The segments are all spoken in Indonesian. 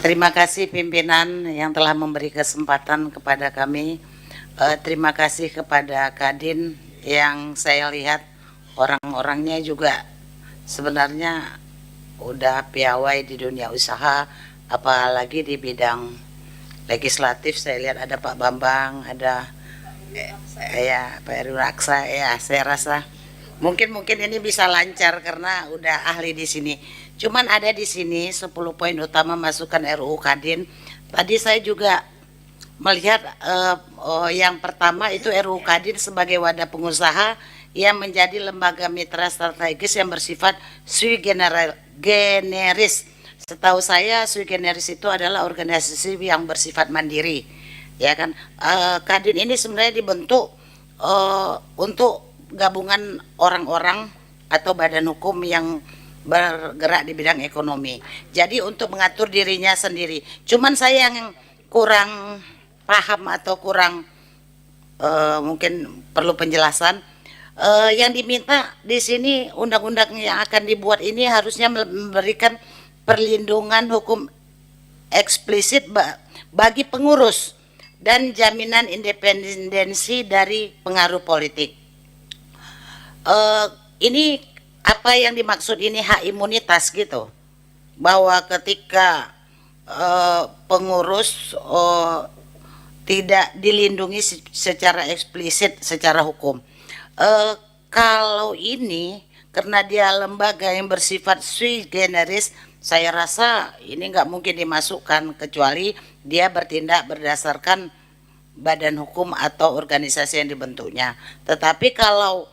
Terima kasih pimpinan yang telah memberi kesempatan kepada kami. Terima kasih kepada Kadin yang saya lihat orang-orangnya juga sebenarnya udah piawai di dunia usaha, apalagi di bidang legislatif. Saya lihat ada Pak Bambang, ada ya Pak Heru Raksa. Ya, saya rasa mungkin ini bisa lancar karena udah ahli di sini. Cuman ada di sini 10 poin utama masukan RUU Kadin. Tadi saya juga melihat yang pertama itu RUU Kadin sebagai wadah pengusaha yang menjadi lembaga mitra strategis yang bersifat sui generis. Setahu saya sui generis itu adalah organisasi yang bersifat mandiri, ya kan. Kadin ini sebenarnya dibentuk untuk gabungan orang-orang atau badan hukum yang bergerak di bidang ekonomi. Jadi untuk mengatur dirinya sendiri. Cuman saya yang kurang paham atau kurang mungkin perlu penjelasan. Yang diminta di sini undang-undang yang akan dibuat ini harusnya memberikan perlindungan hukum eksplisit bagi pengurus dan jaminan independensi dari pengaruh politik. Ini apa yang dimaksud ini hak imunitas gitu, bahwa ketika pengurus tidak dilindungi secara eksplisit secara hukum. Kalau ini karena dia lembaga yang bersifat sui generis, saya rasa ini nggak mungkin dimasukkan kecuali dia bertindak berdasarkan badan hukum atau organisasi yang dibentuknya. Tetapi kalau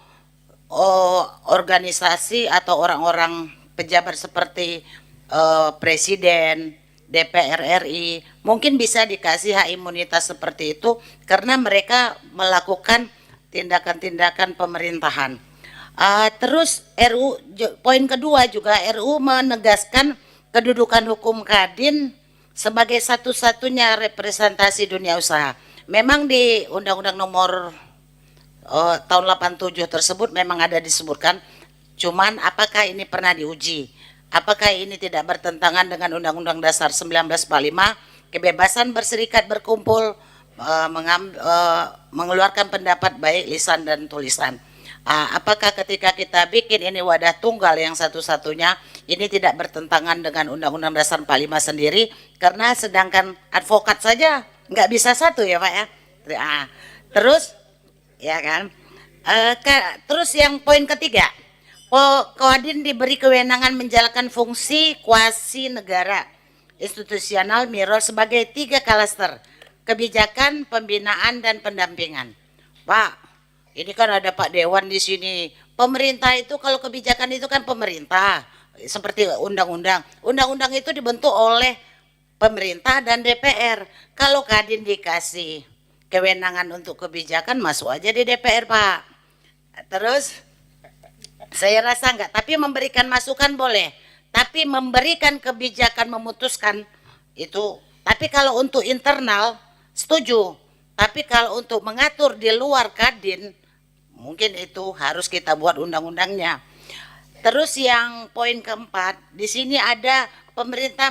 organisasi atau orang-orang pejabat seperti presiden, DPR RI mungkin bisa dikasih hak imunitas seperti itu karena mereka melakukan tindakan-tindakan pemerintahan. Terus poin kedua juga RUU menegaskan kedudukan hukum Kadin sebagai satu-satunya representasi dunia usaha. Memang di Undang-Undang Nomor tahun 87 tersebut memang ada disebutkan, cuman apakah ini pernah diuji? Apakah ini tidak bertentangan dengan Undang-Undang Dasar 1945, kebebasan berserikat, berkumpul, mengeluarkan pendapat baik lisan dan tulisan. Apakah ketika kita bikin ini wadah tunggal yang satu-satunya, ini tidak bertentangan dengan Undang-Undang Dasar 45 sendiri? Karena sedangkan advokat saja nggak bisa satu ya Pak ya. Terus ya kan. Terus yang poin ketiga, Kadin diberi kewenangan menjalankan fungsi kuasi negara institusional mirror sebagai 3 klaster: kebijakan, pembinaan, dan pendampingan. Pak, ini kan ada Pak Dewan di sini. Pemerintah itu kalau kebijakan itu kan pemerintah, seperti undang-undang. Undang-undang itu dibentuk oleh pemerintah dan DPR. Kalau Kadin dikasih kewenangan untuk kebijakan, masuk aja di DPR Pak. Terus saya rasa enggak, tapi memberikan masukan boleh, tapi memberikan kebijakan, memutuskan itu. Tapi kalau untuk internal setuju, tapi kalau untuk mengatur di luar Kadin mungkin itu harus kita buat undang-undangnya. Terus yang poin keempat, di sini ada pemerintah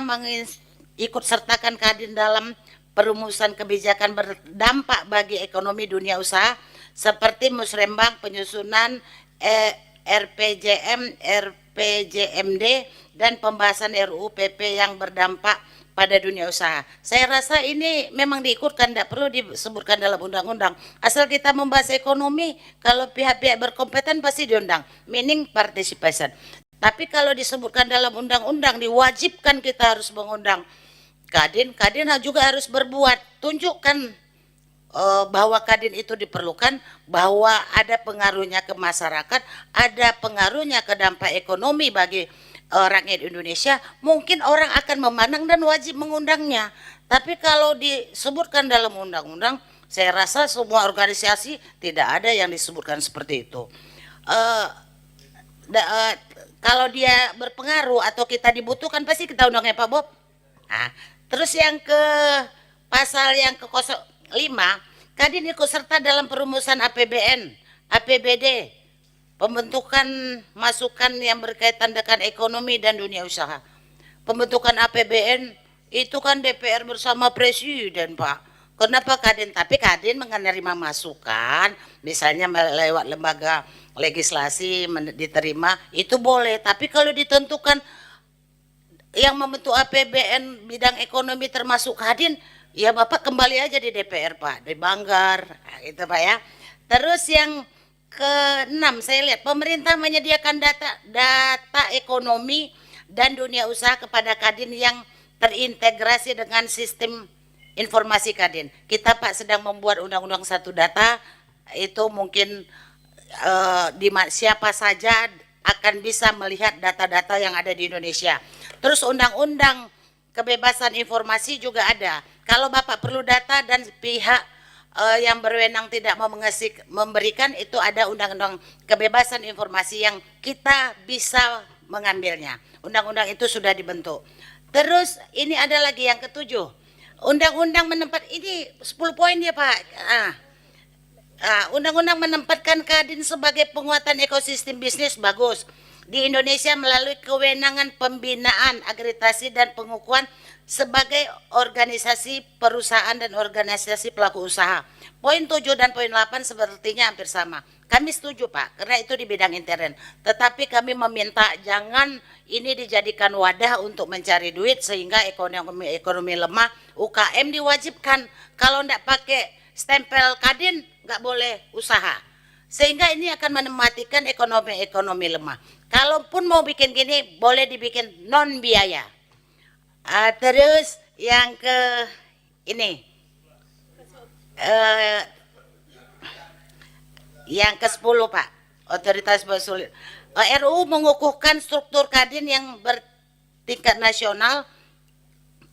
ikut sertakan Kadin dalam perumusan kebijakan berdampak bagi ekonomi dunia usaha seperti musrembang, penyusunan RPJM, RPJMD, dan pembahasan RUU PP yang berdampak pada dunia usaha. Saya rasa ini memang diikutkan, tidak perlu disebutkan dalam undang-undang. Asal kita membahas ekonomi, kalau pihak-pihak berkompeten pasti diundang, meaning participation. Tapi kalau disebutkan dalam undang-undang, diwajibkan kita harus mengundang Kadin juga harus berbuat, tunjukkan bahwa Kadin itu diperlukan, bahwa ada pengaruhnya ke masyarakat, ada pengaruhnya ke dampak ekonomi bagi rakyat Indonesia. Mungkin orang akan memandang dan wajib mengundangnya. Tapi kalau disebutkan dalam undang-undang, saya rasa semua organisasi tidak ada yang disebutkan seperti itu. Kalau dia berpengaruh atau kita dibutuhkan, pasti kita undangnya Pak Bob. Terus yang ke pasal yang ke 05, Kadin ikut serta dalam perumusan APBN, APBD, pembentukan masukan yang berkaitan dengan ekonomi dan dunia usaha. Pembentukan APBN Itu kan DPR bersama Presiden, Pak. Kenapa Kadin? Tapi Kadin menerima masukan, misalnya lewat lembaga legislasi diterima, itu boleh. Tapi kalau ditentukan yang membentuk APBN bidang ekonomi termasuk Kadin, ya Bapak kembali aja di DPR, Pak, di Banggar, nah, itu Pak ya. Terus yang keenam, saya lihat pemerintah menyediakan data ekonomi dan dunia usaha kepada Kadin yang terintegrasi dengan sistem informasi Kadin. Kita Pak sedang membuat undang-undang satu data, itu mungkin siapa saja akan bisa melihat data-data yang ada di Indonesia. Terus undang-undang kebebasan informasi juga ada. Kalau Bapak perlu data dan pihak yang berwenang tidak mau memberikan, itu ada undang-undang kebebasan informasi yang kita bisa mengambilnya. Undang-undang itu sudah dibentuk. Terus ini ada lagi yang ketujuh. Undang-undang ini 10 poin ya Pak. Undang-undang menempatkan Kadin sebagai penguatan ekosistem bisnis, bagus. Di Indonesia melalui kewenangan pembinaan, akreditasi dan pengukuhan sebagai organisasi perusahaan dan organisasi pelaku usaha. Poin 7 dan poin 8 sepertinya hampir sama. Kami setuju Pak, karena itu di bidang intern. Tetapi kami meminta jangan ini dijadikan wadah untuk mencari duit sehingga ekonomi lemah. UKM diwajibkan, kalau tidak pakai stempel Kadin nggak boleh usaha, sehingga ini akan mematikan ekonomi lemah. Kalaupun mau bikin gini boleh dibikin non biaya. Terus yang ini yang ke-10 Pak, otoritas sulit. RUU mengukuhkan struktur Kadin yang bertingkat nasional,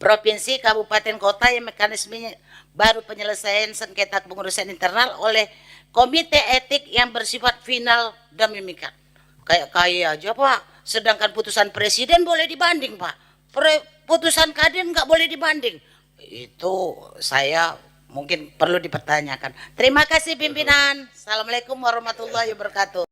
provinsi, kabupaten, kota yang mekanismenya baru penyelesaian sengketa pengurusan internal oleh komite etik yang bersifat final dan memikat. Kayak aja Pak, sedangkan putusan presiden boleh dibanding Pak, putusan Kadin nggak boleh dibanding. Itu saya mungkin perlu dipertanyakan. Terima kasih pimpinan. Assalamualaikum warahmatullahi wabarakatuh.